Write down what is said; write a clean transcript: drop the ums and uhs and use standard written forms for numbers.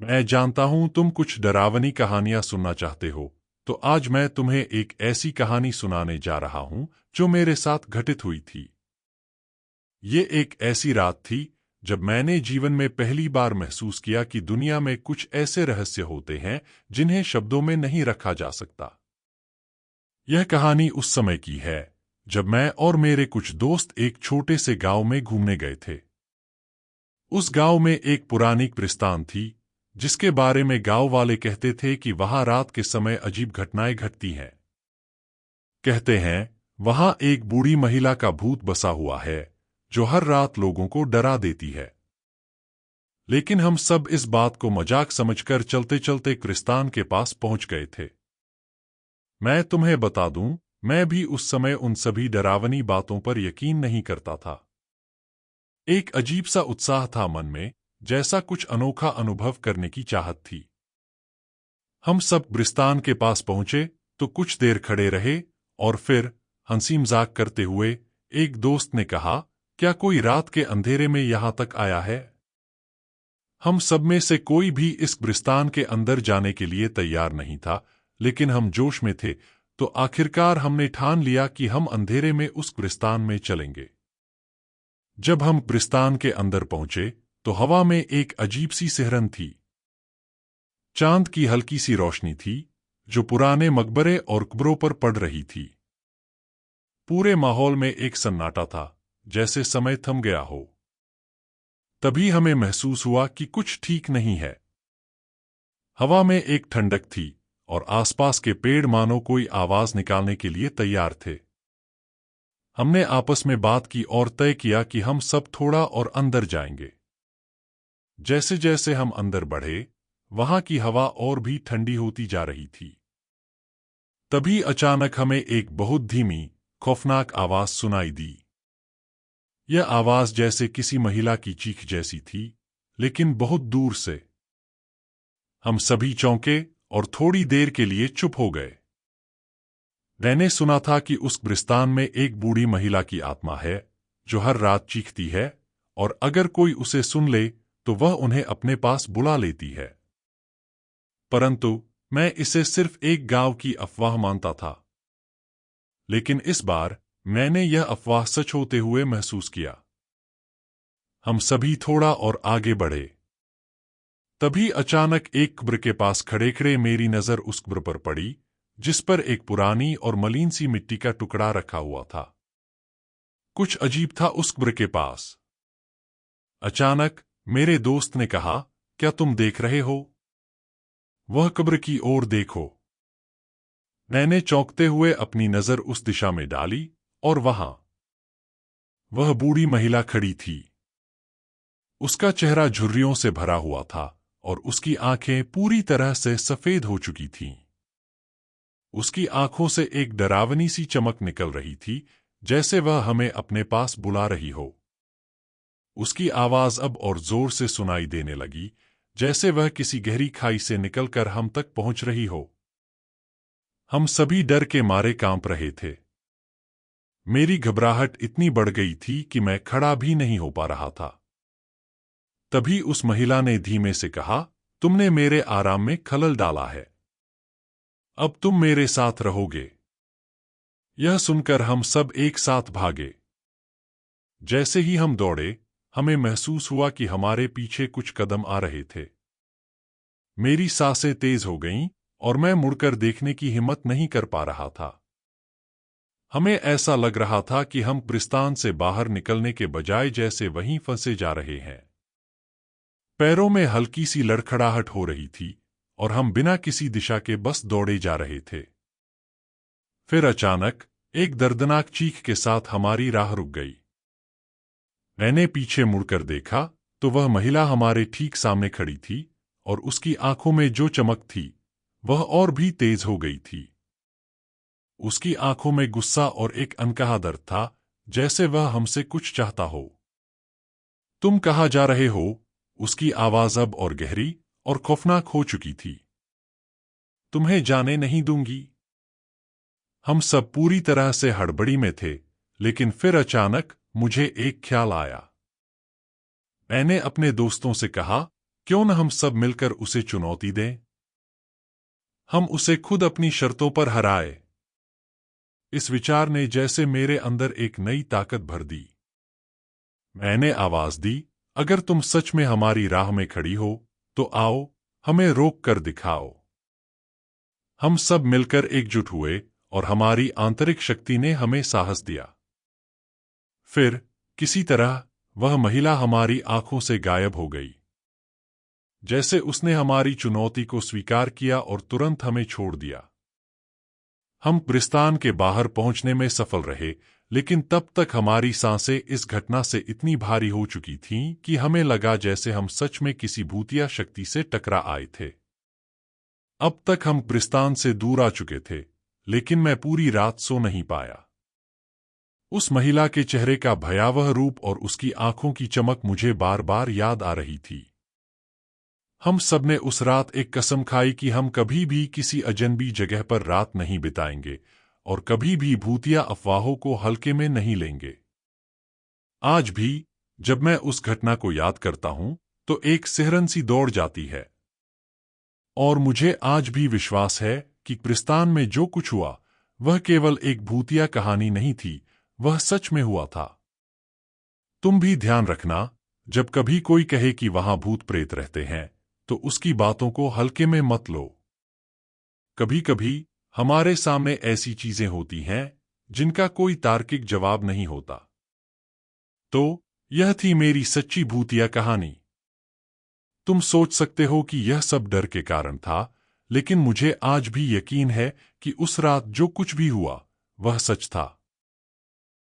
मैं जानता हूं तुम कुछ डरावनी कहानियां सुनना चाहते हो, तो आज मैं तुम्हें एक ऐसी कहानी सुनाने जा रहा हूं जो मेरे साथ घटित हुई थी। ये एक ऐसी रात थी जब मैंने जीवन में पहली बार महसूस किया कि दुनिया में कुछ ऐसे रहस्य होते हैं जिन्हें शब्दों में नहीं रखा जा सकता। यह कहानी उस समय की है जब मैं और मेरे कुछ दोस्त एक छोटे से गांव में घूमने गए थे। उस गांव में एक पुरानी कब्रिस्तान थी जिसके बारे में गांव वाले कहते थे कि वहां रात के समय अजीब घटनाएं घटती हैं। कहते हैं वहां एक बूढ़ी महिला का भूत बसा हुआ है जो हर रात लोगों को डरा देती है। लेकिन हम सब इस बात को मजाक समझकर चलते चलते कब्रिस्तान के पास पहुंच गए थे। मैं तुम्हें बता दूं, मैं भी उस समय उन सभी डरावनी बातों पर यकीन नहीं करता था। एक अजीब सा उत्साह था मन में, जैसा कुछ अनोखा अनुभव करने की चाहत थी। हम सब कब्रिस्तान के पास पहुंचे तो कुछ देर खड़े रहे और फिर हंसी मजाक करते हुए एक दोस्त ने कहा, क्या कोई रात के अंधेरे में यहां तक आया है? हम सब में से कोई भी इस कब्रिस्तान के अंदर जाने के लिए तैयार नहीं था, लेकिन हम जोश में थे, तो आखिरकार हमने ठान लिया कि हम अंधेरे में उस कब्रिस्तान में चलेंगे। जब हम कब्रिस्तान के अंदर पहुंचे तो हवा में एक अजीब सी सिहरन थी। चांद की हल्की सी रोशनी थी जो पुराने मकबरे और कब्रों पर पड़ रही थी। पूरे माहौल में एक सन्नाटा था, जैसे समय थम गया हो। तभी हमें महसूस हुआ कि कुछ ठीक नहीं है। हवा में एक ठंडक थी और आसपास के पेड़ मानो कोई आवाज निकालने के लिए तैयार थे। हमने आपस में बात की और तय किया कि हम सब थोड़ा और अंदर जाएंगे। जैसे जैसे हम अंदर बढ़े, वहां की हवा और भी ठंडी होती जा रही थी। तभी अचानक हमें एक बहुत धीमी, खौफनाक आवाज सुनाई दी। यह आवाज जैसे किसी महिला की चीख जैसी थी, लेकिन बहुत दूर से। हम सभी चौंके और थोड़ी देर के लिए चुप हो गए। मैंने सुना था कि उस कब्रिस्तान में एक बूढ़ी महिला की आत्मा है जो हर रात चीखती है और अगर कोई उसे सुन ले तो वह उन्हें अपने पास बुला लेती है। परंतु मैं इसे सिर्फ एक गांव की अफवाह मानता था। लेकिन इस बार मैंने यह अफवाह सच होते हुए महसूस किया। हम सभी थोड़ा और आगे बढ़े। तभी अचानक एक कब्र के पास खड़े खड़े मेरी नजर उस कब्र पर पड़ी जिस पर एक पुरानी और मलिन सी मिट्टी का टुकड़ा रखा हुआ था। कुछ अजीब था उस कब्र के पास। अचानक मेरे दोस्त ने कहा, क्या तुम देख रहे हो? वह कब्र की ओर देखो। मैंने चौंकते हुए अपनी नजर उस दिशा में डाली और वहां वह बूढ़ी महिला खड़ी थी। उसका चेहरा झुर्रियों से भरा हुआ था और उसकी आंखें पूरी तरह से सफेद हो चुकी थीं। उसकी आंखों से एक डरावनी सी चमक निकल रही थी, जैसे वह हमें अपने पास बुला रही हो। उसकी आवाज अब और जोर से सुनाई देने लगी, जैसे वह किसी गहरी खाई से निकलकर हम तक पहुंच रही हो। हम सभी डर के मारे कांप रहे थे। मेरी घबराहट इतनी बढ़ गई थी कि मैं खड़ा भी नहीं हो पा रहा था। तभी उस महिला ने धीमे से कहा, तुमने मेरे आराम में खलल डाला है। अब तुम मेरे साथ रहोगे। यह सुनकर हम सब एक साथ भागे। जैसे ही हम दौड़े, हमें महसूस हुआ कि हमारे पीछे कुछ कदम आ रहे थे। मेरी सांसें तेज हो गईं और मैं मुड़कर देखने की हिम्मत नहीं कर पा रहा था। हमें ऐसा लग रहा था कि हम कब्रिस्तान से बाहर निकलने के बजाय जैसे वहीं फंसे जा रहे हैं। पैरों में हल्की सी लड़खड़ाहट हो रही थी और हम बिना किसी दिशा के बस दौड़े जा रहे थे। फिर अचानक एक दर्दनाक चीख के साथ हमारी राह रुक गई। मैंने पीछे मुड़कर देखा तो वह महिला हमारे ठीक सामने खड़ी थी और उसकी आंखों में जो चमक थी वह और भी तेज हो गई थी। उसकी आंखों में गुस्सा और एक अनकहा दर्द था, जैसे वह हमसे कुछ चाहता हो। तुम कहाँ जा रहे हो? उसकी आवाज अब और गहरी और खौफनाक हो चुकी थी। तुम्हें जाने नहीं दूंगी। हम सब पूरी तरह से हड़बड़ी में थे, लेकिन फिर अचानक मुझे एक ख्याल आया। मैंने अपने दोस्तों से कहा, क्यों न हम सब मिलकर उसे चुनौती दें? हम उसे खुद अपनी शर्तों पर हराए। इस विचार ने जैसे मेरे अंदर एक नई ताकत भर दी। मैंने आवाज दी, अगर तुम सच में हमारी राह में खड़ी हो, तो आओ, हमें रोक कर दिखाओ। हम सब मिलकर एकजुट हुए और हमारी आंतरिक शक्ति ने हमें साहस दिया। फिर किसी तरह वह महिला हमारी आंखों से गायब हो गई। जैसे उसने हमारी चुनौती को स्वीकार किया और तुरंत हमें छोड़ दिया। हम कब्रिस्तान के बाहर पहुंचने में सफल रहे, लेकिन तब तक हमारी सांसें इस घटना से इतनी भारी हो चुकी थीं कि हमें लगा जैसे हम सच में किसी भूतिया शक्ति से टकरा आए थे। अब तक हम कब्रिस्तान से दूर आ चुके थे, लेकिन मैं पूरी रात सो नहीं पाया। उस महिला के चेहरे का भयावह रूप और उसकी आंखों की चमक मुझे बार बार याद आ रही थी। हम सबने उस रात एक कसम खाई कि हम कभी भी किसी अजनबी जगह पर रात नहीं बिताएंगे और कभी भी भूतिया अफवाहों को हल्के में नहीं लेंगे। आज भी जब मैं उस घटना को याद करता हूं, तो एक सिहरन सी दौड़ जाती है। और मुझे आज भी विश्वास है कि कब्रिस्तान में जो कुछ हुआ, वह केवल एक भूतिया कहानी नहीं थी, वह सच में हुआ था। तुम भी ध्यान रखना, जब कभी कोई कहे कि वहां भूत प्रेत रहते हैं, तो उसकी बातों को हल्के में मत लो। कभी कभी हमारे सामने ऐसी चीजें होती हैं जिनका कोई तार्किक जवाब नहीं होता। तो यह थी मेरी सच्ची भूतिया कहानी। तुम सोच सकते हो कि यह सब डर के कारण था, लेकिन मुझे आज भी यकीन है कि उस रात जो कुछ भी हुआ, वह सच था।